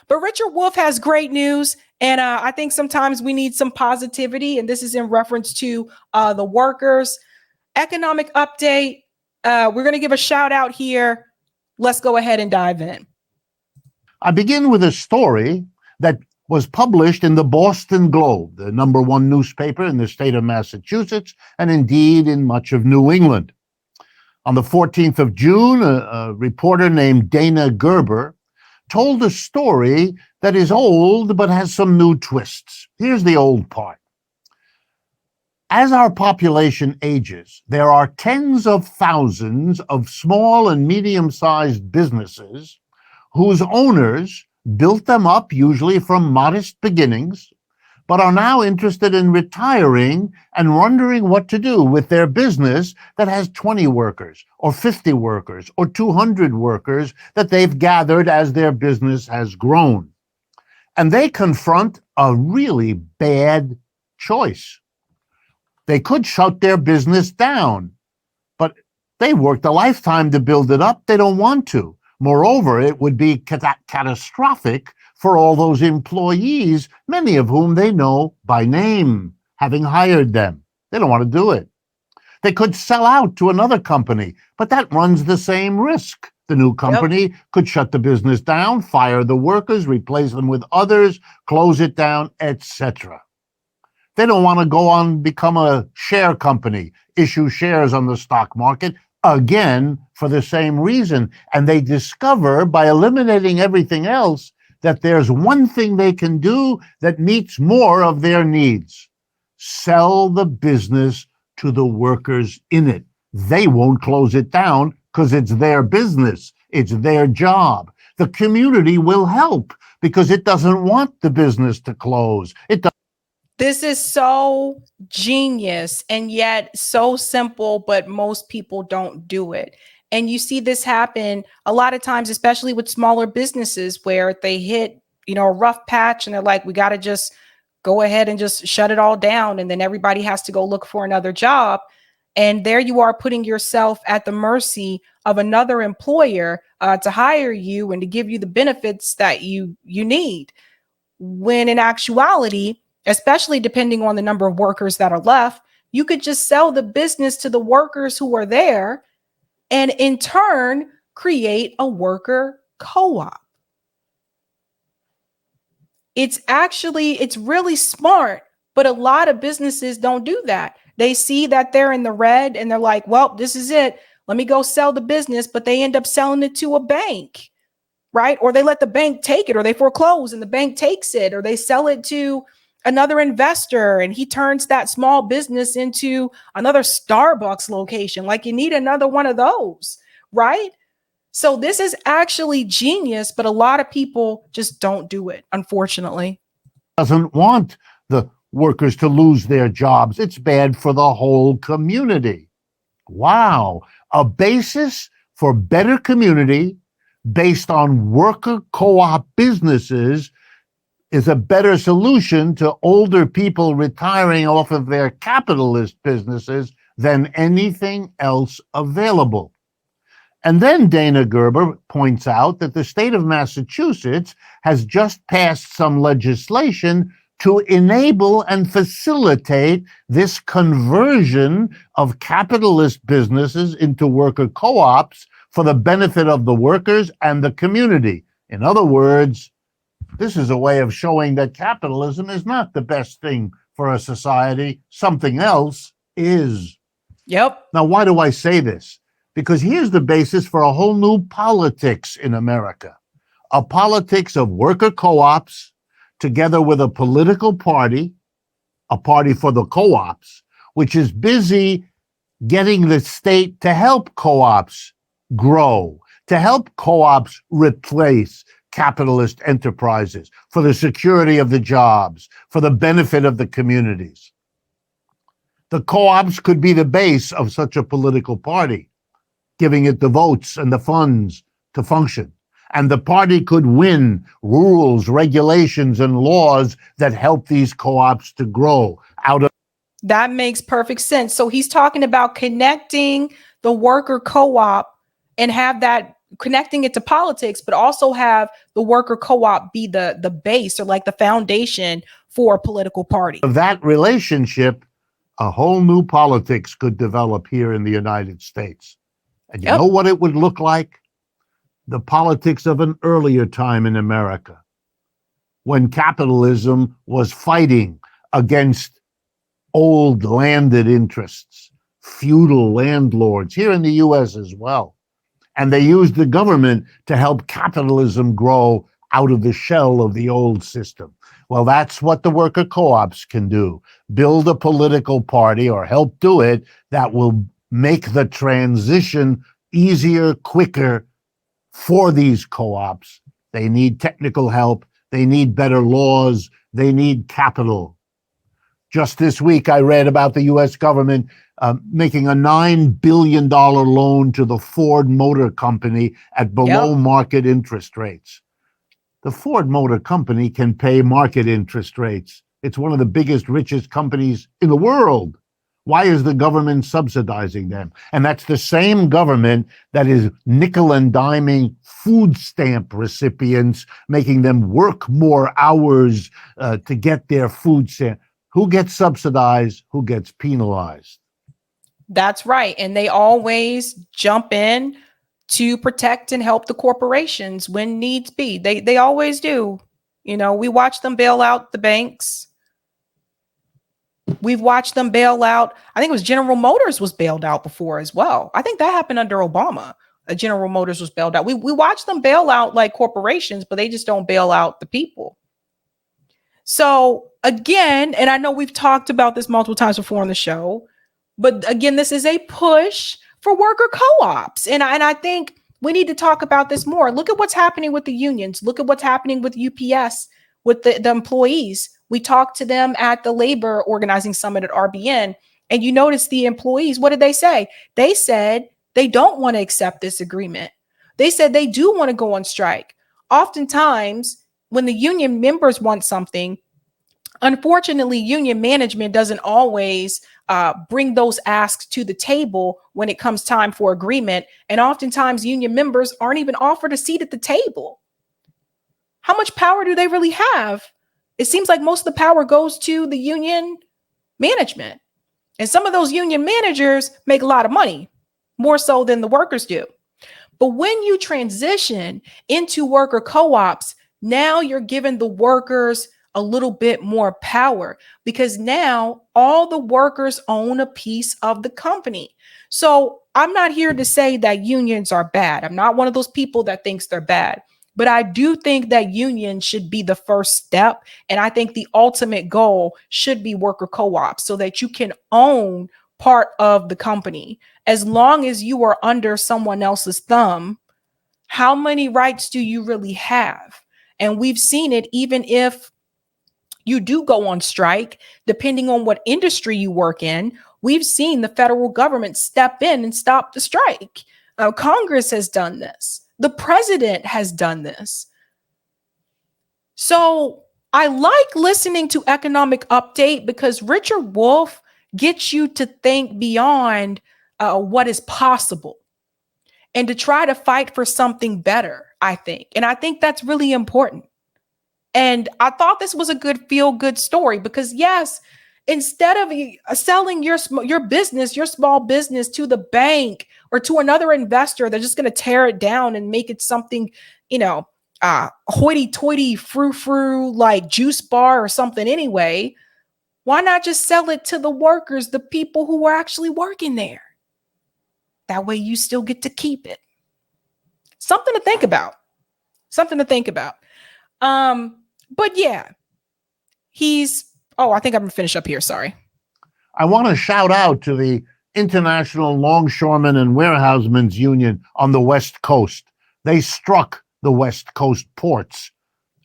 But Richard Wolff has great news. And I think sometimes we need some positivity. And this is in reference to the workers. Economic update. We're going to give a shout out here. Let's go ahead and dive in. I begin with a story that was published in the Boston Globe, the #1 newspaper in the state of Massachusetts, and indeed in much of New England. On the 14th of June, a reporter named Dana Gerber told a story that is old but has some new twists. Here's the old part. As our population ages, there are tens of thousands of small and medium-sized businesses whose owners built them up usually from modest beginnings, but are now interested in retiring and wondering what to do with their business that has 20 workers or 50 workers or 200 workers that they've gathered as their business has grown. And they confront a really bad choice. They could shut their business down, but they worked a lifetime to build it up. They don't want to. Moreover, it would be catastrophic for all those employees, many of whom they know by name, having hired them. They don't want to do it. They could sell out to another company, but that runs the same risk. The new company could shut the business down, fire the workers, replace them with others, close it down, etc. They don't want to go on, become a share company, issue shares on the stock market, again, for the same reason. And they discover, by eliminating everything else, that there's one thing they can do that meets more of their needs. Sell the business to the workers in it. They won't close it down because it's their business. It's their job. The community will help because it doesn't want the business to close. This is so genius and yet so simple, but most people don't do it. And you see this happen a lot of times, especially with smaller businesses where they hit, a rough patch and they're like, we got to just go ahead and just shut it all down. And then everybody has to go look for another job. And there you are putting yourself at the mercy of another employer to hire you and to give you the benefits that you need. When in actuality, especially depending on the number of workers that are left, you could just sell the business to the workers who are there and in turn create a worker co-op. It's really smart, but a lot of businesses don't do that. They see that they're in the red and they're like, well, this is it. Let me go sell the business, but they end up selling it to a bank, right? Or they let the bank take it, or they foreclose and the bank takes it, or they sell it to another investor and he turns that small business into another Starbucks location. Like, you need another one of those, right? So this is actually genius, but a lot of people just don't do it, unfortunately. Doesn't want the workers to lose their jobs. It's bad for the whole community. Wow. A basis for better community based on worker co-op businesses is a better solution to older people retiring off of their capitalist businesses than anything else available. And then Dana Gerber points out that the state of Massachusetts has just passed some legislation to enable and facilitate this conversion of capitalist businesses into worker co-ops for the benefit of the workers and the community. In other words, this is a way of showing that capitalism is not the best thing for a society. Something else is. Yep. Now, why do I say this? Because here's the basis for a whole new politics in America. A politics of worker co-ops together with a political party, a party for the co-ops, which is busy getting the state to help co-ops grow, to help co-ops replace capitalist enterprises for the security of the jobs, for the benefit of the communities. The co-ops could be the base of such a political party, giving it the votes and the funds to function. And the party could win rules, regulations, and laws that help these co-ops to grow out of. That makes perfect sense. So he's talking about connecting the worker co-op and have that connecting it to politics, but also have the worker co-op be the base or like the foundation for a political party. Of that relationship, a whole new politics could develop here in the United States. And you know what it would look like? The politics of an earlier time in America, when capitalism was fighting against old landed interests, feudal landlords, here in the US as well. And they used the government to help capitalism grow out of the shell of the old system. Well, that's what the worker co-ops can do. Build a political party, or help do it, that will make the transition easier, quicker for these co-ops. They need technical help. They need better laws. They need capital. Just this week, I read about the U.S. government making a $9 billion loan to the Ford Motor Company at below market interest rates. The Ford Motor Company can pay market interest rates. It's one of the biggest, richest companies in the world. Why is the government subsidizing them? And that's the same government that is nickel and diming food stamp recipients, making them work more hours to get their food stamp. Who gets subsidized? Who gets penalized? That's right. And they always jump in to protect and help the corporations when needs be. They always do. You know, we watch them bail out the banks. We've watched them bail out. I think it was General Motors was bailed out before as well. I think that happened under Obama. General Motors was bailed out. We watch them bail out like corporations, but they just don't bail out the people. So again, and I know we've talked about this multiple times before on the show, but again, this is a push for worker co-ops. And I think we need to talk about this more. Look at what's happening with the unions. Look at what's happening with UPS, with the employees. We talked to them at the labor organizing summit at RBN, and you notice the employees, what did they say? They said they don't want to accept this agreement. They said they do want to go on strike. Oftentimes, when the union members want something, unfortunately, union management doesn't always bring those asks to the table when it comes time for agreement. And oftentimes, union members aren't even offered a seat at the table. How much power do they really have? It seems like most of the power goes to the union management. And some of those union managers make a lot of money, more so than the workers do. But when you transition into worker co-ops, now you're giving the workers a little bit more power, because now all the workers own a piece of the company. So I'm not here to say that unions are bad. I'm not one of those people that thinks they're bad. But I do think that unions should be the first step. And I think the ultimate goal should be worker co-ops, so that you can own part of the company. As long as you are under someone else's thumb, how many rights do you really have? And we've seen it, even if you do go on strike, depending on what industry you work in, we've seen the federal government step in and stop the strike. Congress has done this. The president has done this. So I like listening to Economic Update, because Richard Wolff gets you to think beyond what is possible and to try to fight for something better, I think. And I think that's really important. And I thought this was a good feel-good story, because yes, instead of selling your business, your small business, to the bank or to another investor, they're just going to tear it down and make it something, hoity-toity, frou-frou, like juice bar or something anyway. Why not just sell it to the workers, the people who are actually working there? That way you still get to keep it. Something to think about. But yeah, I think I'm gonna finish up here. Sorry. I want to shout out to the International Longshoremen and Warehousemen's Union on the West Coast. They struck the West Coast ports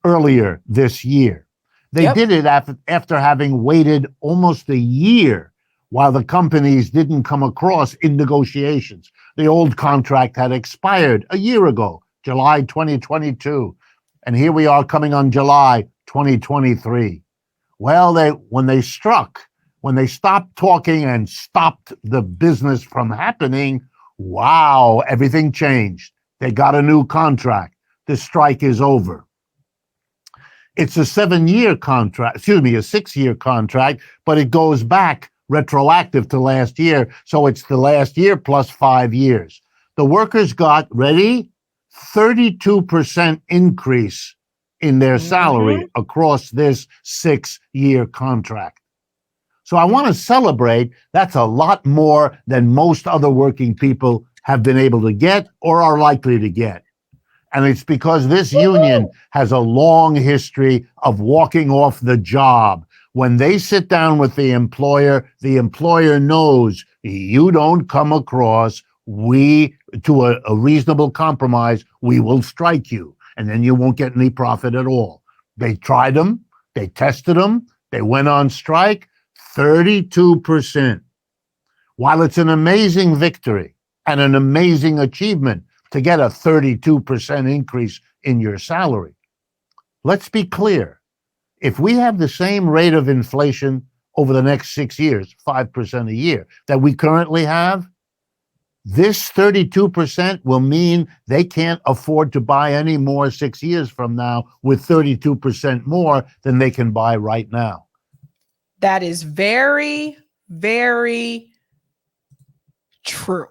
earlier this year. They did it after having waited almost a year while the companies didn't come across in negotiations. The old contract had expired a year ago, July 2022. And here we are coming on July 2023. Well, when they stopped talking and stopped the business from happening, wow, everything changed. They got a new contract. The strike is over. It's a 7-year contract, a 6-year contract, but it goes back retroactive to last year. So it's the last year plus 5 years. The workers got, ready, 32% increase in their salary across this 6-year contract. So I want to celebrate. That's a lot more than most other working people have been able to get or are likely to get. And it's because this union has a long history of walking off the job. When they sit down with the employer knows you don't come across to a reasonable compromise, we will strike you. And then you won't get any profit at all. They tried them. They tested them. They went on strike. 32%. While it's an amazing victory and an amazing achievement to get a 32% increase in your salary, let's be clear. If we have the same rate of inflation over the next 6 years, 5% a year, that we currently have, this 32% will mean they can't afford to buy any more 6 years from now with 32% more than they can buy right now. That is very, very true.